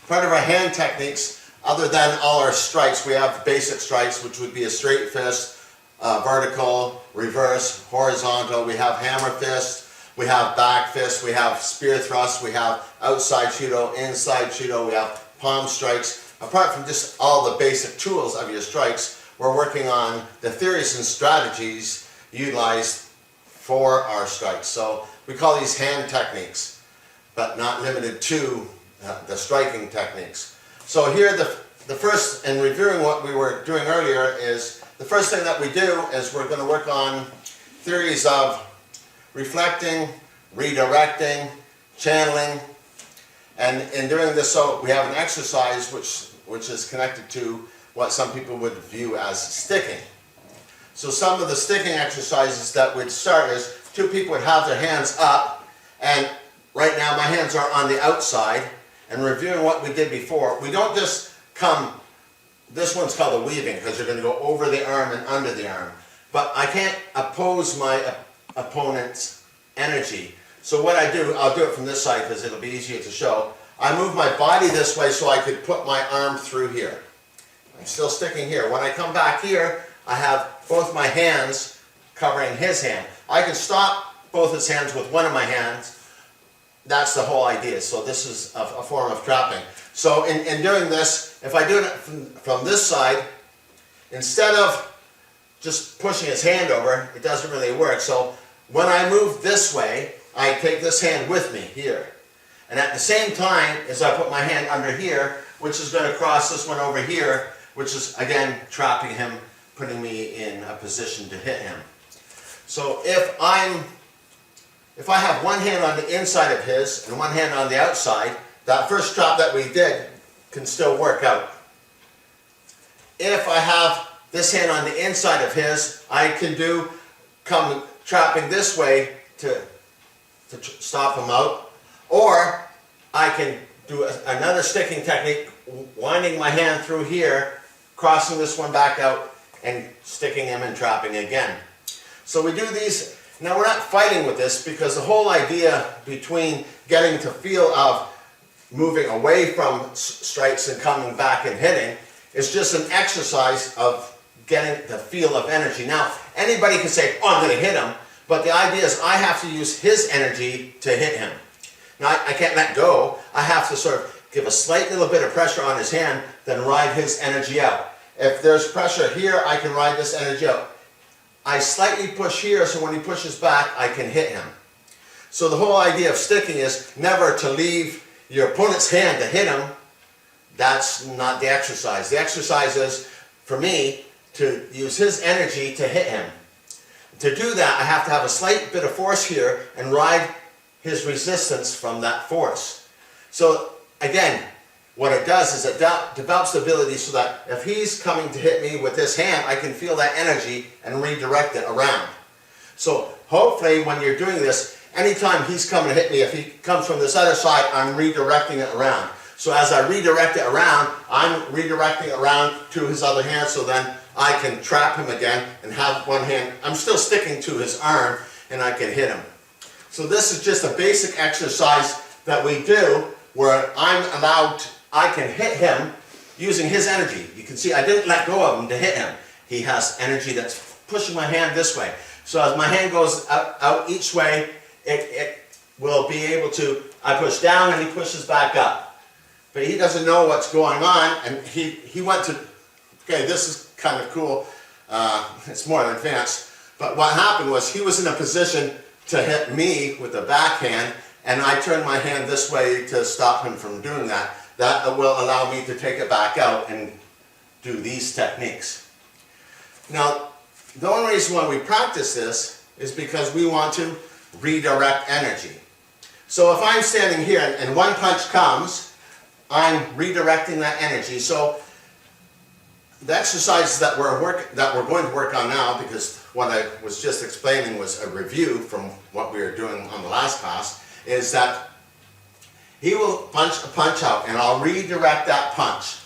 part of our hand techniques, other than all our strikes, we have basic strikes, which would be a straight fist, vertical, reverse, horizontal. We have hammer fist, we have back fist, we have spear thrust, we have outside judo, inside judo, we have palm strikes. Apart from just all the basic tools of your strikes, we're working on the theories and strategies utilized for our strikes. So we call these hand techniques, but not limited to the striking techniques. So here the first, in reviewing what we were doing earlier, is the first thing that we do is we're going to work on theories of reflecting, redirecting, channeling, and in doing this, so we have an exercise which is connected to what some people would view as sticking. So some of the sticking exercises that would start is two people would have their hands up, and right now my hands are on the outside, and reviewing what we did before, we don't just come, this one's called the weaving because you're going to go over the arm and under the arm, but I can't oppose my opponent's energy. So what I do, I'll do it from this side because it'll be easier to show. I move my body this way so I could put my arm through here. I'm still sticking here. When I come back here, I have both my hands covering his hand. I can stop both his hands with one of my hands. That's the whole idea. So this is a form of trapping. So in doing this, if I do it from this side, instead of just pushing his hand over, it doesn't really work. So when I move this way, I take this hand with me here. And at the same time as I put my hand under here, which is going to cross this one over here, which is again trapping him, putting me in a position to hit him. So if I have one hand on the inside of his and one hand on the outside, that first trap that we did can still work out. If I have this hand on the inside of his, I can come trapping this way to stop him out, or I can do another sticking technique, winding my hand through here, crossing this one back out, and sticking him and trapping again. So we do these. Now we're not fighting with this because the whole idea between getting to feel of moving away from strikes and coming back and hitting is just an exercise of getting the feel of energy. Now anybody can say, oh, I'm going to hit him, but the idea is I have to use his energy to hit him. Now I can't let go. I have to sort of give a slight little bit of pressure on his hand, then ride his energy out. If there's pressure here, I can ride this energy out. I slightly push here, so when he pushes back, I can hit him. So the whole idea of sticking is never to leave your opponent's hand to hit him. That's not the exercise. The exercise is, for me, to use his energy to hit him. To do that, I have to have a slight bit of force here and ride his resistance from that force. So again, what it does is it develops the ability so that if he's coming to hit me with his hand, I can feel that energy and redirect it around. So hopefully when you're doing this, anytime he's coming to hit me, if he comes from this other side, I'm redirecting it around. So as I redirect it around, I'm redirecting around to his other hand, so then I can trap him again and have one hand. I'm still sticking to his arm and I can hit him. So this is just a basic exercise that we do where I can hit him using his energy. You can see I didn't let go of him to hit him. He has energy that's pushing my hand this way. So as my hand goes out each way, it will be able to, I push down and he pushes back up. But he doesn't know what's going on, and he went to, okay, this is kind of cool. It's more advanced. But what happened was he was in a position to hit me with the backhand, and I turned my hand this way to stop him from doing that. That will allow me to take it back out and do these techniques. Now, the only reason why we practice this is because we want to redirect energy. So if I'm standing here and one punch comes, I'm redirecting that energy. So the exercises that we're going to work on now, because what I was just explaining was a review from what we were doing on the last class, is that he will punch a punch out and I'll redirect that punch.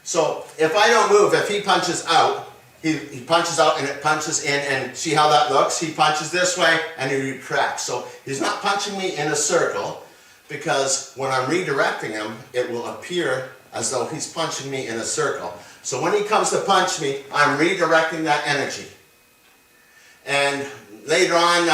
So if I don't move, if he punches out, he punches out and it punches in, and see how that looks? He punches this way and he retracts. So he's not punching me in a circle, because when I'm redirecting him, it will appear as though he's punching me in a circle. So when he comes to punch me, I'm redirecting that energy. And later on,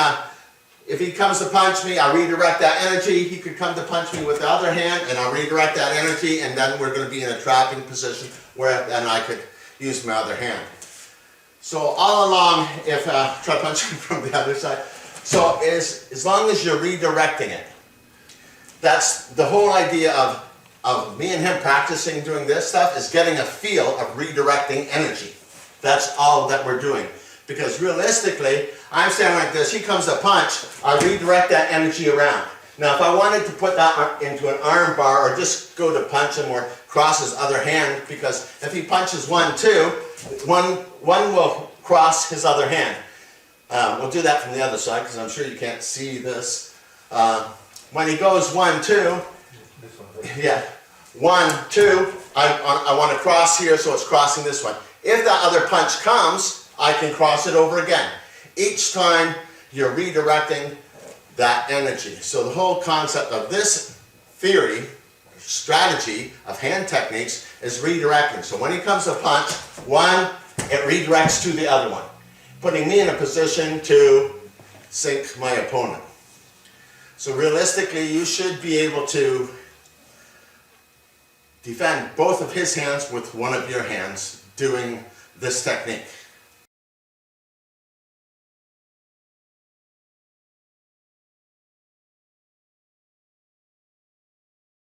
if he comes to punch me, I'll redirect that energy. He could come to punch me with the other hand, and I'll redirect that energy, and then we're going to be in a trapping position where then I could use my other hand. So all along, if try punching from the other side. So as long as you're redirecting it, that's the whole idea of me and him practicing doing this stuff, is getting a feel of redirecting energy. That's all that we're doing. Because realistically, I'm standing like this, he comes to punch, I redirect that energy around. Now if I wanted to put that into an arm bar, or just go to punch him or cross his other hand, because if he punches 1, 2, one will cross his other hand. We'll do that from the other side, because I'm sure you can't see this. When he goes 1, 2, yeah, 1, 2, I want to cross here, so it's crossing this one. If that other punch comes, I can cross it over again. Each time you're redirecting that energy. So the whole concept of this theory, strategy of hand techniques is redirecting. So when he comes to punch, 1, it redirects to the other one, putting me in a position to sink my opponent. So realistically, you should be able to defend both of his hands with one of your hands doing this technique.